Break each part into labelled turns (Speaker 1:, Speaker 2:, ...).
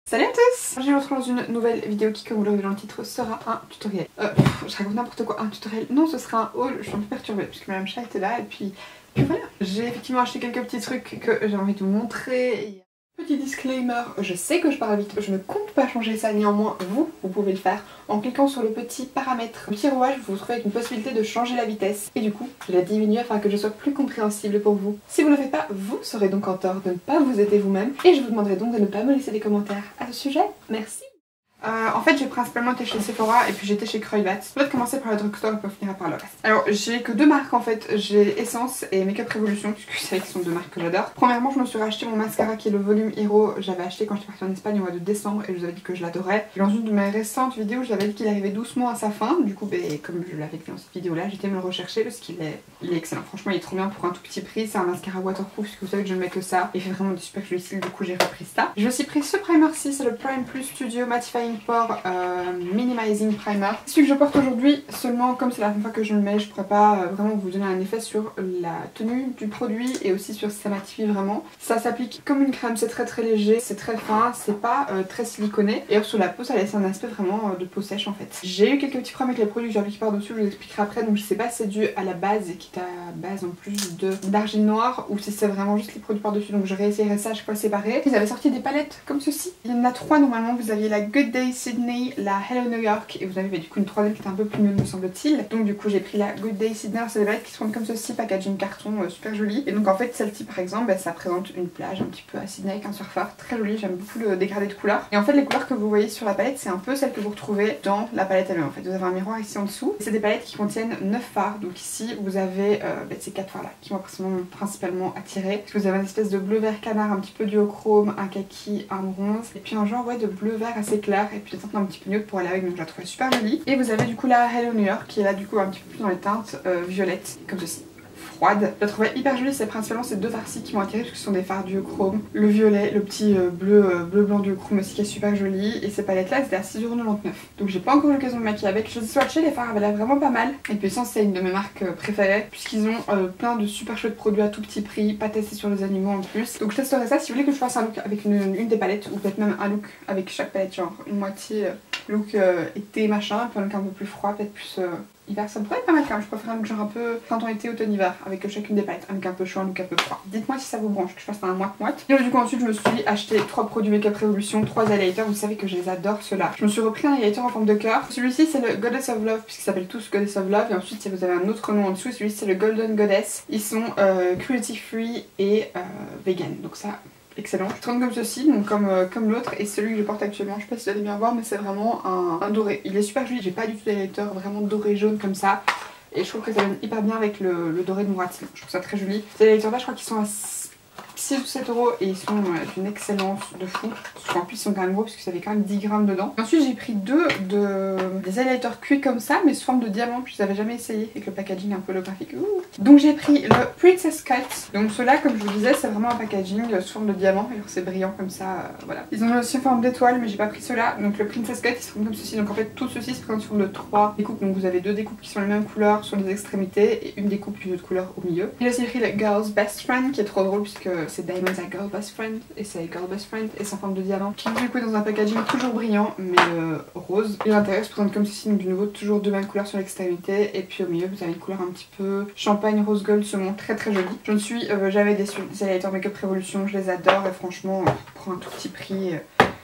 Speaker 1: Salut à tous! Je vous retrouve dans une nouvelle vidéo qui, comme vous l'aurez dans le titre, sera un tutoriel. Je raconte n'importe quoi, un tutoriel. Non, ce sera un haul. Je suis un peu perturbée parce que Madame Chat était là et puis voilà. J'ai effectivement acheté quelques petits trucs que j'ai envie de vous montrer. Petit disclaimer, je sais que je parle vite, je ne compte pas changer ça, néanmoins vous pouvez le faire en cliquant sur le petit paramètre. Le petit rouage, vous vous retrouvez avec une possibilité de changer la vitesse et du coup je la diminue afin que je sois plus compréhensible pour vous. Si vous ne le faites pas, vous serez donc en tort de ne pas vous aider vous-même et je vous demanderai donc de ne pas me laisser des commentaires à ce sujet. Merci. En fait j'ai principalement été chez Sephora et puis j'étais chez Kruidvat. Je vais commencer par le drugstore et puis on finira par le reste. Alors j'ai que deux marques en fait, j'ai Essence et Makeup Revolution puisque c'est vrai que ce sont deux marques que j'adore. Premièrement je me suis racheté mon mascara qui est le Volume Hero, j'avais acheté quand j'étais partie en Espagne au mois de décembre et je vous avais dit que je l'adorais. Dans une de mes récentes vidéos je l'avais dit qu'il arrivait doucement à sa fin, du coup comme je l'avais vu dans cette vidéo là j'étais me le rechercher parce qu'il est excellent. Franchement il est trop bien pour un tout petit prix, c'est un mascara waterproof puisque vous savez que je ne mets que ça. Il fait vraiment des super jolis cils, du coup j'ai repris ça. J'ai aussi pris ce primer-ci, c'est le Prime Plus Studio Mattifying Pore Minimizing Primer. Celui que je porte aujourd'hui, seulement comme c'est la première fois que je le mets, je pourrais pas vraiment vous donner un effet sur la tenue du produit et aussi sur si ça mattifie vraiment. Ça s'applique comme une crème, c'est très léger, c'est très fin, c'est pas très siliconé et sur la peau ça laisse un aspect vraiment de peau sèche en fait. J'ai eu quelques petits problèmes avec les produits que j'applique par dessus, je vous expliquerai après, donc je sais pas si c'est dû à la base qui est à base en plus d'argile noire ou si c'est vraiment juste les produits par dessus, donc je réessayerai ça à chaque fois séparé. Ils avaient sorti des palettes comme ceci, il y en a trois normalement, vous aviez la Good Day Sydney, la Hello New York et vous avez du coup une troisième qui est un peu plus mieux me semble-t-il. Donc du coup j'ai pris la Good Day Sydney, c'est des palettes qui se font comme ceci, packaging carton super joli. Et donc en fait celle-ci par exemple ça présente une plage un petit peu à Sydney avec un surfeur très joli, j'aime beaucoup le dégradé de couleurs. Et en fait les couleurs que vous voyez sur la palette c'est un peu celles que vous retrouvez dans la palette elle-même. En fait vous avez un miroir ici en dessous. C'est des palettes qui contiennent 9 fards, donc ici vous avez ces 4 fards là qui m'ont principalement attiré. Parce que vous avez une espèce de bleu vert canard, un petit peu duochrome, un kaki, un bronze et puis un genre de bleu vert assez clair et puis des teintes un petit peu nude pour aller avec, donc je la trouve super jolie. Et vous avez du coup la Hello New York qui est là du coup un petit peu plus dans les teintes violettes comme ceci. Froide. Je la trouvais hyper jolie, c'est principalement ces deux fards-ci qui m'ont attiré parce que ce sont des fards duochrome. Le violet, le petit bleu blanc duochrome aussi qui est super joli. Et ces palettes là c'était à 6,99€. Donc j'ai pas encore eu l'occasion de me maquiller avec. Je les ai swatchées, les fards avaient l'air vraiment pas mal. Et puis Essence c'est une de mes marques préférées puisqu'ils ont plein de super chouettes produits à tout petit prix, pas testés sur les animaux en plus. Donc je testerai ça si vous voulez que je fasse un look avec une des palettes ou peut-être même un look avec chaque palette, genre une moitié look été machin, puis un look un peu plus froid, peut-être plus hiver, ça me pourrait être pas mal quand même. Je préfère un look genre un peu printemps-été, automne-hiver avec chacune des palettes, un look un peu chaud, un look un peu froid. Dites-moi si ça vous branche, que je fasse un moite-moite. Et du coup ensuite je me suis acheté 3 produits Makeup Revolution, 3 highlighters, vous savez que je les adore ceux-là. Je me suis repris un highlighter en forme de cœur. Celui-ci c'est le Goddess of Love puisqu'ils s'appellent tous Goddess of Love et ensuite vous avez un autre nom en dessous, celui-ci c'est le Golden Goddess. Ils sont cruelty free et vegan, donc ça excellent. Je tourne comme ceci, donc comme l'autre, et celui que je porte actuellement, je sais pas si vous allez bien voir, mais c'est vraiment un doré. Il est super joli, j'ai pas du tout d'highlighter vraiment doré jaune comme ça, et je trouve que ça donne hyper bien avec le doré de Mourati. Je trouve ça très joli. Ces highlighters là, je crois qu'ils sont à 6 ou 7€ et ils sont d'une excellence de fou. En plus ils sont quand même gros parce que ça fait quand même 10 grammes dedans. Ensuite j'ai pris des highlighters cuits comme ça mais sous forme de diamant, puis je les avais jamais essayé avec le packaging un peu holographique. Donc j'ai pris le Princess Cut. Donc ceux-là comme je vous disais c'est vraiment un packaging sous forme de diamant, c'est brillant comme ça, voilà. Ils ont aussi une forme d'étoile mais j'ai pas pris ceux-là. Donc le Princess Cut ils sont comme ceci, donc en fait tout ceci se présente sous forme de 3 découpes. Donc vous avez 2 découpes qui sont les mêmes couleurs sur les extrémités et une découpe d'une autre couleur au milieu. J'ai aussi pris le Girl's Best Friend qui est trop drôle puisque c'est Diamonds à Girl Best Friend et c'est Girl Best Friend et c'est en forme de diamant qui du coup dans un packaging toujours brillant mais rose. Et l'intérieur se présente comme ceci, donc de nouveau toujours deux mêmes couleurs sur l'extrémité et puis au milieu vous avez une couleur un petit peu champagne rose gold saumon, très joli. Je ne suis jamais déçue des highlighters Makeup Revolution, je les adore et franchement pour un tout petit prix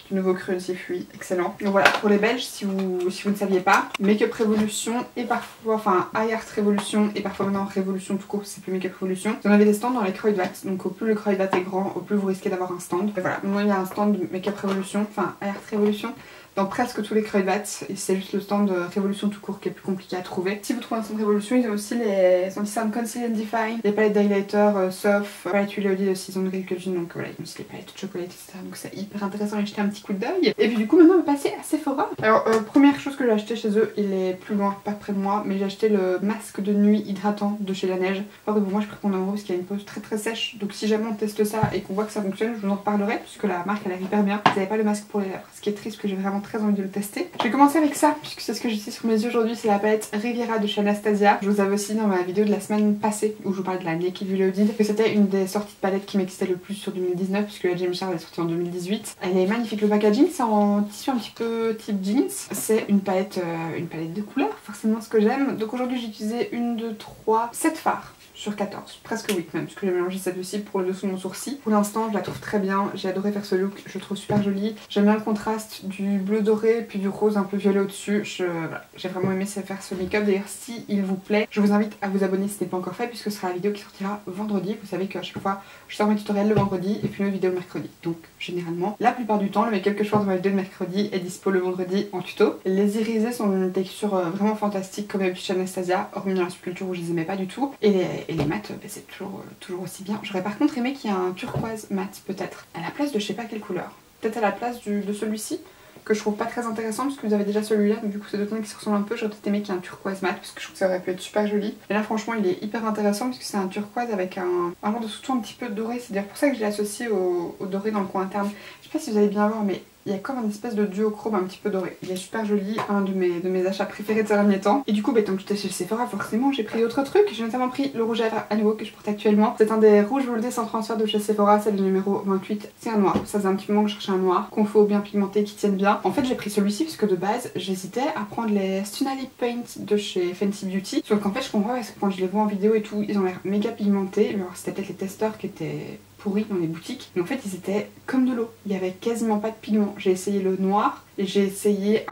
Speaker 1: du nouveau cruelty free, excellent. Donc voilà, pour les Belges, si vous ne saviez pas, Makeup Revolution et parfois, enfin iHeart Revolution et parfois maintenant Révolution tout court, c'est plus Makeup Revolution. Vous en avez des stands dans les Kruidvat, donc au plus le Kruidvat est grand, au plus vous risquez d'avoir un stand. Et voilà, maintenant il y a un stand de Makeup Revolution, enfin iHeart Revolution, dans presque tous les Kruidvat et c'est juste le stand de Révolution tout court qui est plus compliqué à trouver. Si vous trouvez un stand de Révolution, ils ont aussi les anti-cerne Conceal and Define, les palettes d'highlighter soft, palette Reloaded de Season Grille, donc voilà, ils ont aussi les palettes de chocolat etc. Donc c'est hyper intéressant d'aller jeter un petit coup d'œil. Et puis du coup maintenant on va passer à Sephora. Alors première chose que j'ai acheté chez eux, il est plus loin, pas près de moi, mais j'ai acheté le masque de nuit hydratant de chez La Neige. Alors que pour moi je précommande en gros parce qu'il y a une peau très sèche, donc si jamais on teste ça et qu'on voit que ça fonctionne, je vous en reparlerai puisque la marque elle a l'air hyper bien. Vous n'avez pas le masque pour les lèvres, ce qui est triste parce que j'ai vraiment très envie de le tester. Je vais commencer avec ça puisque c'est ce que j'utilise sur mes yeux aujourd'hui, c'est la palette Riviera de chez Anastasia. Je vous avais aussi dans ma vidéo de la semaine passée où je vous parlais de la Naked Reloaded que c'était une des sorties de palette qui m'excitait le plus sur 2019 puisque la James Charles est sortie en 2018. Elle est magnifique, le packaging c'est en tissu un petit peu type jeans. C'est une palette de couleurs, forcément ce que j'aime. Donc aujourd'hui j'ai utilisé 1, 2, 3, 7 fards sur 14, presque 8 même, parce que j'ai mélangé cette aussi pour le dessous de mon sourcil. Pour l'instant je la trouve très bien, j'ai adoré faire ce look, je le trouve super joli. J'aime bien le contraste du bleu doré puis du rose un peu violet au-dessus. Voilà, j'ai vraiment aimé faire ce make-up. D'ailleurs si il vous plaît, je vous invite à vous abonner si ce n'est pas encore fait puisque ce sera la vidéo qui sortira vendredi. Vous savez qu'à chaque fois je sors mes tutoriels le vendredi et puis une autre vidéo le mercredi. Donc généralement, la plupart du temps, le make-up que je fais dans ma vidéo de mercredi est dispo le vendredi en tuto. Les irisés sont d'une texture vraiment fantastique comme d'habitude chez Anastasia, hormis dans la sculpture où je les aimais pas du tout. Et les mattes, bah, c'est toujours aussi bien. J'aurais par contre aimé qu'il y ait un turquoise mat peut-être, à la place de je sais pas quelle couleur. Peut-être à la place de celui-ci, que je trouve pas très intéressant parce que vous avez déjà celui-là, donc du coup c'est deux tons qui se ressemblent un peu. J'aurais peut-être aimé qu'il y ait un turquoise mat parce que je trouve que ça aurait pu être super joli. Et là franchement il est hyper intéressant parce que c'est un turquoise avec un genre de sous-ton un petit peu doré. C'est d'ailleurs pour ça que je l'ai associé au doré dans le coin interne. Je sais pas si vous allez bien voir mais il y a comme une espèce de duochrome un petit peu doré. Il est super joli, un de mes achats préférés de ces derniers temps. Et du coup, tant que j'étais chez Sephora, forcément, j'ai pris d'autres trucs. J'ai notamment pris le rouge à lèvres à nouveau que je porte actuellement. C'est un des rouges moldés sans transfert de chez Sephora, c'est le numéro 28. C'est un noir. Ça faisait un petit moment que je cherchais un noir, confo, bien pigmenté, qui tienne bien. En fait, j'ai pris celui-ci puisque de base, j'hésitais à prendre les Stunali Paint de chez Fenty Beauty. Sauf qu'en fait, je comprends parce que quand je les vois en vidéo et tout, ils ont l'air méga pigmentés. Alors, c'était peut-être les testeurs qui étaient pourris dans les boutiques, mais en fait ils étaient comme de l'eau, il y avait quasiment pas de pigment. J'ai essayé le noir et j'ai essayé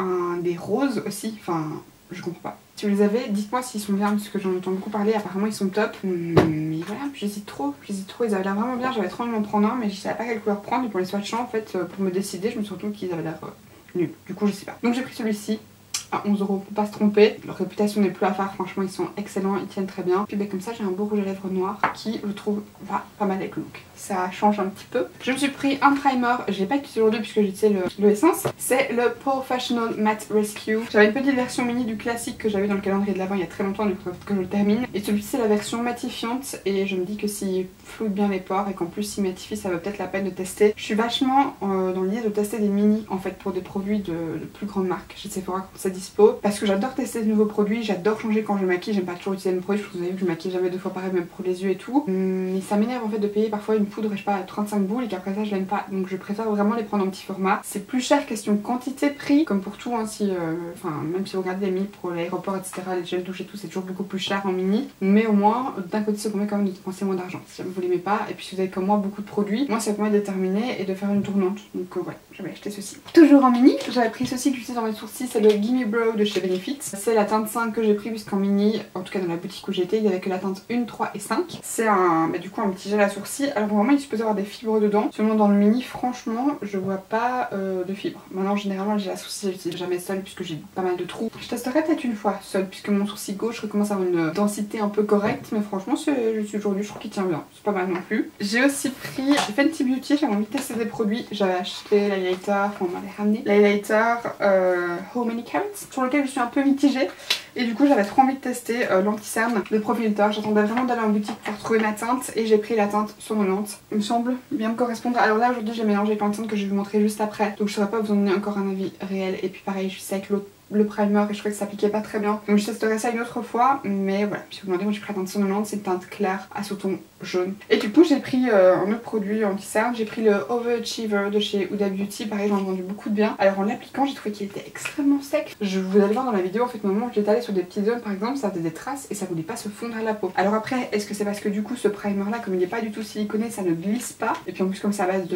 Speaker 1: des roses aussi, enfin je comprends pas. Si vous les avez, dites-moi s'ils sont bien parce que j'en entends beaucoup parler, apparemment ils sont top. Mais voilà, j'hésite trop, ils avaient l'air vraiment bien, j'avais trop envie d'en prendre un mais je savais pas quelle couleur prendre et pour les swatchants en fait, pour me décider je me suis rendu compte qu'ils avaient l'air nuls. Du coup je sais pas. Donc j'ai pris celui-ci. À 11 €, faut pas se tromper. Leur réputation n'est plus à faire, franchement ils sont excellents, ils tiennent très bien. Puis comme ça j'ai un beau rouge à lèvres noir qui je trouve va pas mal avec le look. Ça change un petit peu. Je me suis pris un primer, j'ai pas utilisé aujourd'hui puisque j'ai utilisé le Essence. C'est le Professional Matte Rescue. J'avais une petite version mini du classique que j'avais dans le calendrier de l'avant il y a très longtemps, du coup que je le termine. Et celui-ci c'est la version matifiante et je me dis que s'il floude bien les pores et qu'en plus s'il matifie ça vaut peut-être la peine de tester. Je suis vachement dans l'idée de tester des mini en fait pour des produits de plus grande marque chez Sephora quand c'est dispo. Parce que j'adore tester de nouveaux produits, j'adore changer quand je maquille, j'aime pas toujours utiliser le même produit, je trouve que vous avez vu que je maquille jamais deux fois pareil même pour les yeux et tout. Mais ça m'énerve en fait de payer parfois une poudre, je sais pas, à 35 boules et qu'après ça je l'aime pas. Donc je préfère vraiment les prendre en petit format. C'est plus cher question quantité-prix, comme pour tout, hein, même si vous regardez les mini pour l'aéroport etc, les gels douche et tout, c'est toujours beaucoup plus cher en mini. Mais au moins, d'un côté ça permet quand même de dépenser moins d'argent si jamais vous l'aimez pas. Et puis si vous avez comme moi beaucoup de produits, moi ça permet de terminer et de faire une tournante. Donc ouais, j'avais acheté ceci. Toujours en mini, j'avais pris ceci que j'utilise dans mes sourcils, c'est le Gimme Brow de chez Benefit. C'est la teinte 5 que j'ai pris puisqu'en mini, en tout cas dans la boutique où j'étais, il y avait que la teinte 1, 3 et 5. C'est du coup un petit gel à sourcils. Alors vraiment il est supposé avoir des fibres dedans. Seulement dans le mini franchement je vois pas de fibres. Maintenant généralement le gel à sourcils je l'utilise jamais seul puisque j'ai pas mal de trous. Je testerai peut-être une fois seul puisque mon sourcil gauche recommence à avoir une densité un peu correcte. Mais franchement aujourd'hui je trouve qu'il tient bien. C'est pas mal non plus. J'ai aussi pris Fenty Beauty, j'avais envie de tester des produits. J'avais acheté l'highlighter, on m'avait ramené l'highlighter How Many Carats sur lequel je suis un peu mitigée. Et du coup j'avais trop envie de tester l'anti-cerne de Profilter. J'attendais vraiment d'aller en boutique pour trouver ma teinte et j'ai pris la teinte somnolente. Il me semble bien me correspondre. Alors là aujourd'hui j'ai mélangé plein de teintes que je vais vous montrer juste après. Donc je saurais pas vous en donner encore un avis réel. Et puis pareil je suis avec le primer et je trouvais que ça s'appliquait pas très bien. Donc je testerai ça une autre fois. Mais voilà, si vous me demandez, moi j'ai pris la teinte somnolente, c'est une teinte claire à sous-ton jaune. Et du coup j'ai pris un autre produit anti-cerne. J'ai pris le Overachiever de chez Huda Beauty. Pareil j'en ai vendu beaucoup de bien. Alors en l'appliquant j'ai trouvé qu'il était extrêmement sec. Vous allez voir dans la vidéo en fait au moment où j'étais allée sur des petites zones par exemple ça faisait des traces et ça voulait pas se fondre à la peau. Alors après est-ce que c'est parce que du coup ce primer là comme il n'est pas du tout siliconé ça ne glisse pas. Et puis en plus comme c'est à base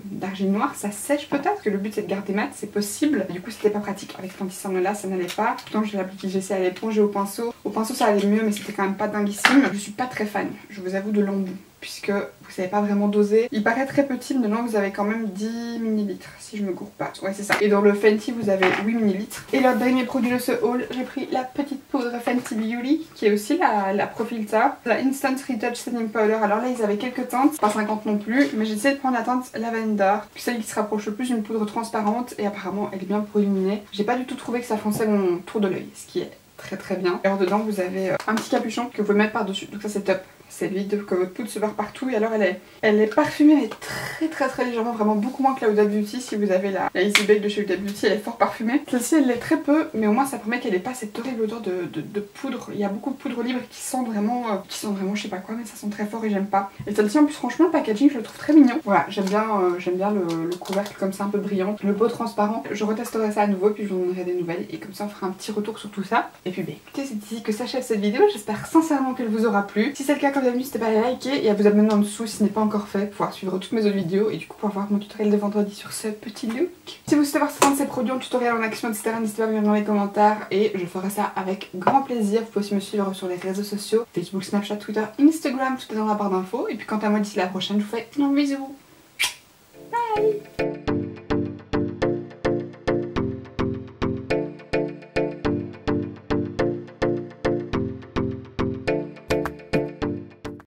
Speaker 1: d'argile noire ça sèche peut-être. Parce que le but c'est de garder mat, c'est possible. Du coup c'était pas pratique avec l'anti-cerne là, ça n'allait pas. Pourtant je l'ai appliqué, j'ai essayé à l'éponge et au pinceau. Au pinceau ça allait mieux mais c'était quand même pas dinguissime. Je suis pas très fan, je vous avoue, de l'embout puisque vous savez pas vraiment doser. Il paraît très petit mais dedans vous avez quand même 10 ml si je me gourre pas. Ouais c'est ça. Et dans le Fenty vous avez 8 ml. Et le dernier produit de ce haul, j'ai pris la petite poudre Fenty Beauty qui est aussi la Profilter, la Instant Retouch Setting Powder. Alors là ils avaient quelques teintes, pas 50 non plus, mais j'ai essayé de prendre la teinte Lavender, celle qui se rapproche le plus d'une poudre transparente et apparemment elle est bien pour illuminer. J'ai pas du tout trouvé que ça fonçait mon tour de l'œil, ce qui est très bien. Alors dedans vous avez un petit capuchon que vous pouvez mettre par dessus, donc ça c'est top. ça évite que votre poudre se barre partout. Et alors elle est parfumée mais très légèrement, vraiment beaucoup moins que la Huda Beauty. Si vous avez la Easy Bake de chez Huda Beauty, elle est fort parfumée. Celle-ci elle l'est très peu, mais au moins ça permet qu'elle n'ait pas cette horrible odeur de poudre. Il y a beaucoup de poudre libre qui sent vraiment je sais pas quoi, mais ça sent très fort et j'aime pas. Et celle-ci en plus franchement le packaging je le trouve très mignon. Voilà, j'aime bien le couvercle comme ça un peu brillant, le pot transparent. Je retesterai ça à nouveau puis je vous donnerai des nouvelles et comme ça on fera un petit retour sur tout ça. Et puis écoutez, c'est ici que s'achève cette vidéo. J'espère sincèrement qu'elle vous aura plu. Si c'est le cas, comme d'habitude, n'hésitez pas à liker et à vous abonner en dessous si ce n'est pas encore fait pour pouvoir suivre toutes mes autres vidéos et du coup pour voir mon tutoriel de vendredi sur ce petit look. Si vous souhaitez voir certains de ces produits en tutoriel, en action, etc., n'hésitez pas à me dire dans les commentaires et je ferai ça avec grand plaisir. Vous pouvez aussi me suivre sur les réseaux sociaux, Facebook, Snapchat, Twitter, Instagram, tout est dans la barre d'infos. Et puis quant à moi, d'ici la prochaine, je vous fais un bisou. Bye.